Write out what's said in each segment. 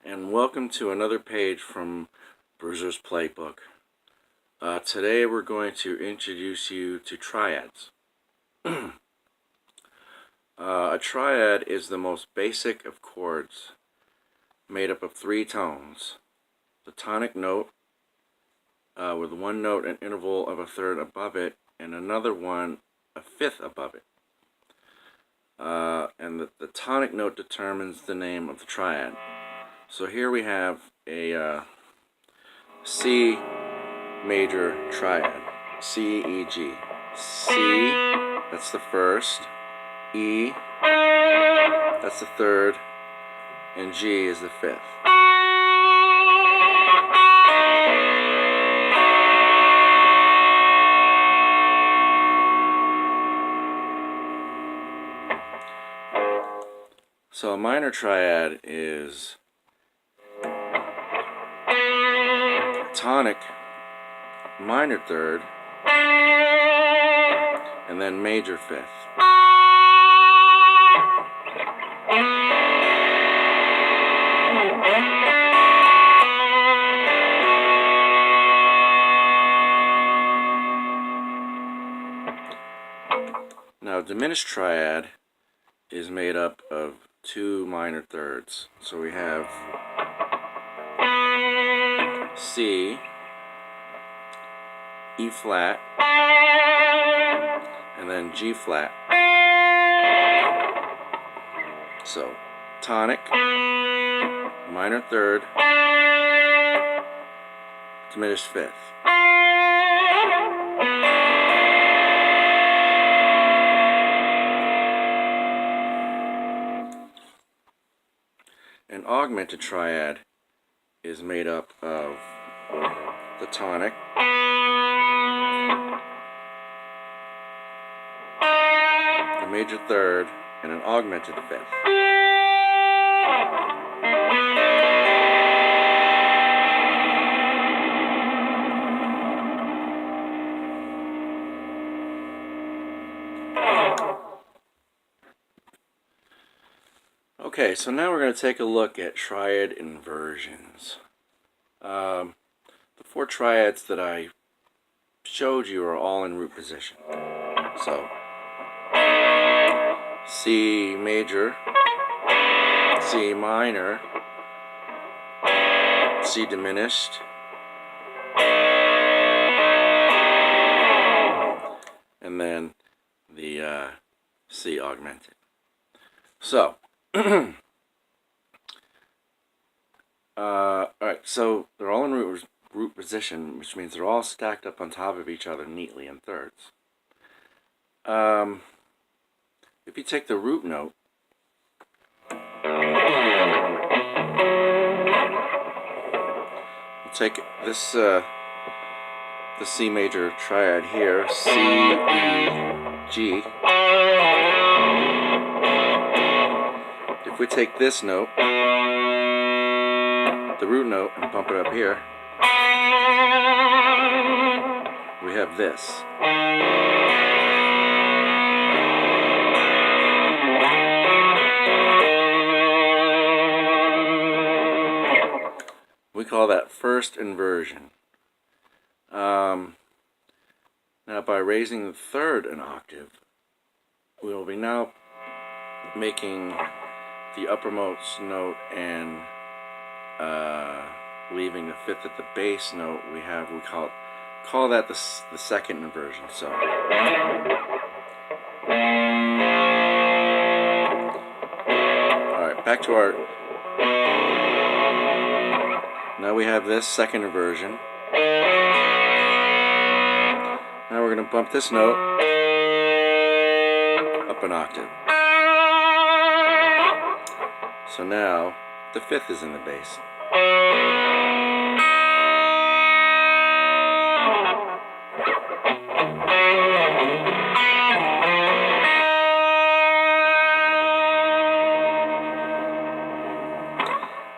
and welcome to another page from Bruiser'S Playbook. Today we're going to introduce you to triads. A triad is the most basic of chords, made up of three tones. The tonic note, with one note an interval of a third above it, and another one a fifth above it. And the tonic note determines the name of the triad. So here we have a C major triad. C, E, G. C, that's the first. E, that's the third. And G is the fifth. So a minor triad is tonic, minor third, and then major fifth. Now, diminished triad is made up of two minor thirds. So we have C, E flat, and then G flat. So tonic, minor third, diminished fifth. An augmented triad is made up of the tonic, the major third, and an augmented fifth. Okay, so now we're going to take a look at triad inversions. The four triads that I showed you are all in root position. So, C major, C minor, C diminished, and then the C augmented. So, alright, so they're all in root position, which means they're all stacked up on top of each other neatly in thirds. If you take the root note, we'll take this, the C major triad here, C, E, G. If we take this note, the root note, and bump it up here, we have this. We call that first inversion. Now, by raising the third an octave, we will be now making the uppermost note and leaving the fifth at the base note. We call that the second inversion. So alright, back to our, now we have this second inversion. Now we're going to bump this note up an octave. So now the fifth is in the bass.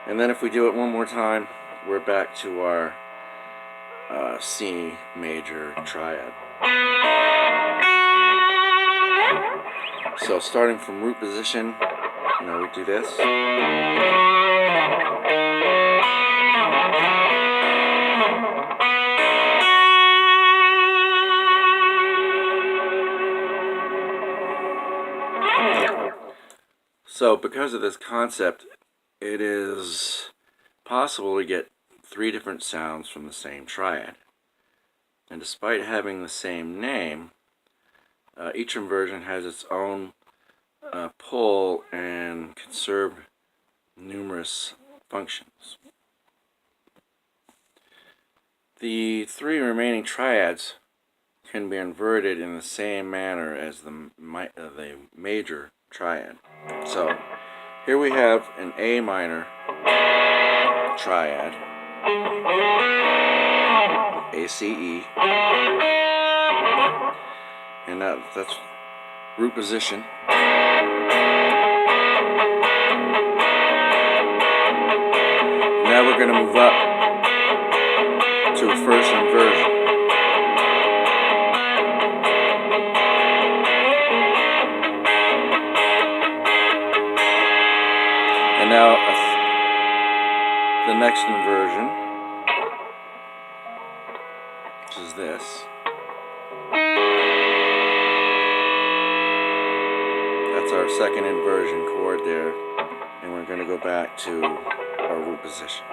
And then if we do it one more time, we're back to our C major triad. So starting from root position, we do this. So because of this concept, it is possible to get 3 different sounds from the same triad. And despite having the same name, each inversion has its own pull and can serve numerous functions. The 3 remaining triads can be inverted in the same manner as the major triad. So here we have an A minor triad, ACE, and that's root position. Now we're going to move up to a first inversion. And now the next inversion, which is this. That's our second inversion chord there, and we're going to go back to our root position.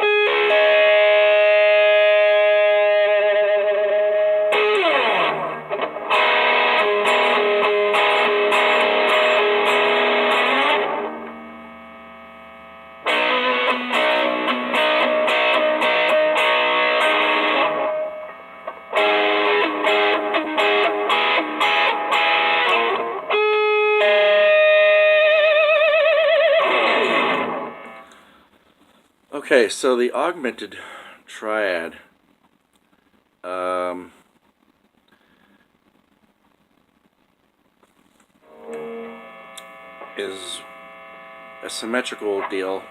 Okay, so the augmented triad is a symmetrical deal.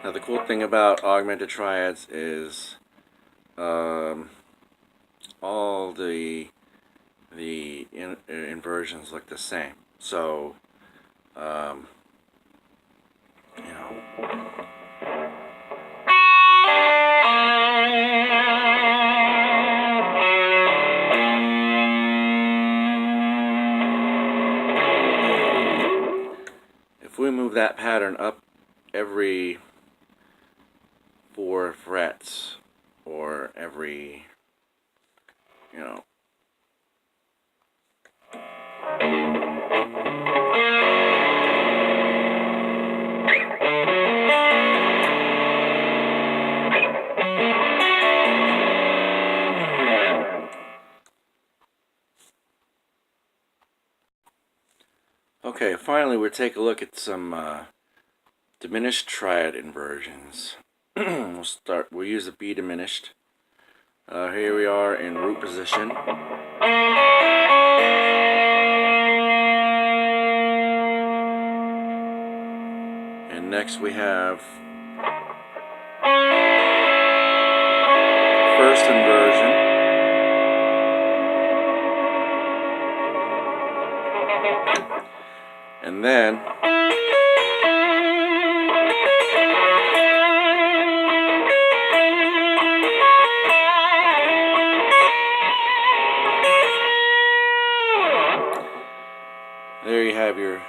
Now the cool thing about augmented triads is all the inversions look the same. So you know, if we move that pattern up every 4 frets, or every, you know, okay, finally we'll take a look at some diminished triad inversions. We'll use the B diminished. Here we are in root position. And next we have first inversion. And then there you have your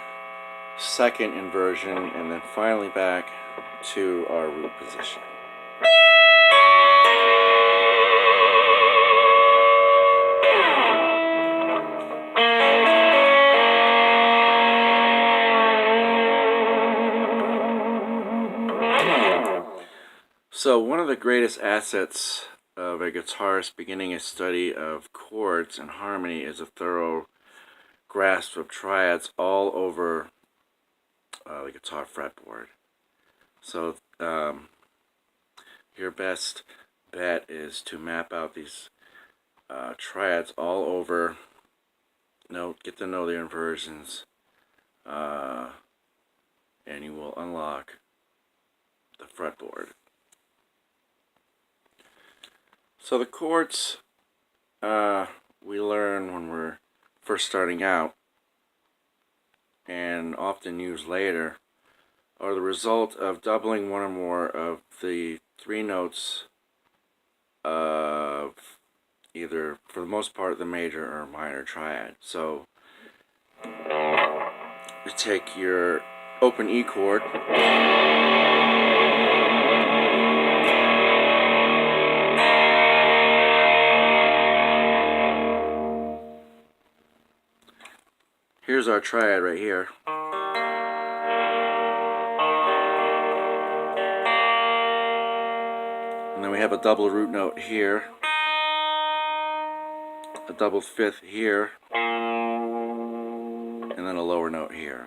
second inversion, and then finally back to our root position. So one of the greatest assets of a guitarist beginning a study of chords and harmony is a thorough grasp of triads all over the guitar fretboard. So your best bet is to map out these triads all over. Get to know the inversions, and you will unlock the fretboard. So the chords we learn when we're first starting out, and often used later, are the result of doubling one or more of the three notes of either, for the most part, the major or minor triad. So you take your open E chord, here's our triad right here. And then we have a double root note here, a double fifth here, and then a lower note here.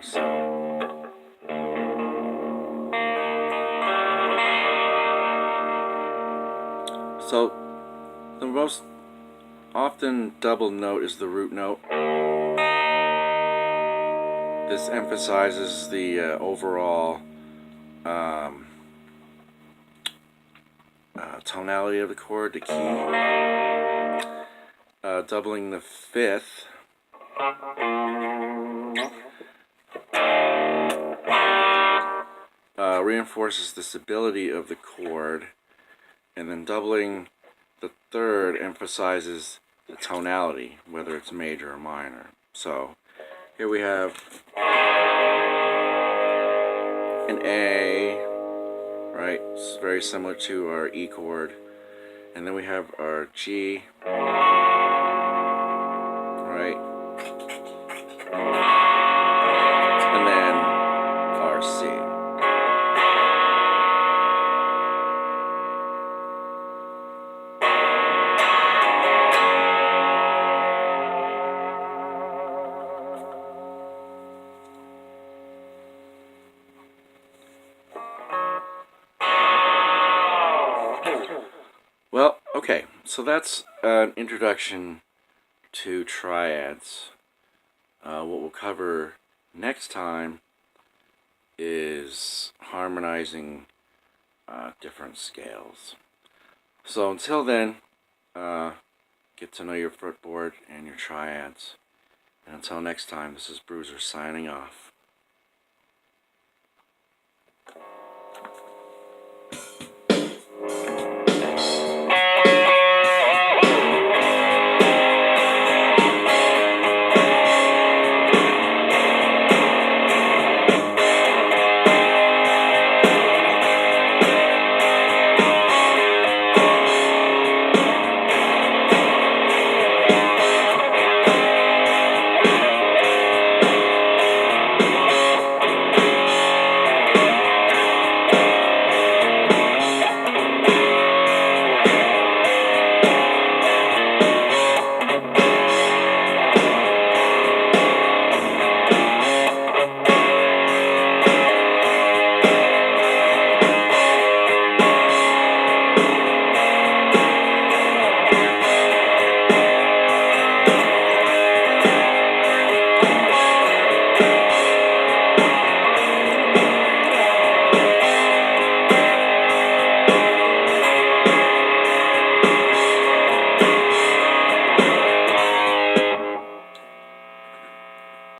So the most often double note is the root note. This emphasizes the overall tonality of the chord, the key. Doubling the fifth reinforces the stability of the chord, and then doubling the third emphasizes the tonality, whether it's major or minor. So here we have an A, right? It's very similar to our E chord. And then we have our G, right? And then our C. Well, okay, so that's an introduction to triads. What we'll cover next time is harmonizing different scales. So until then, get to know your fretboard and your triads. And until next time, this is Bruiser signing off.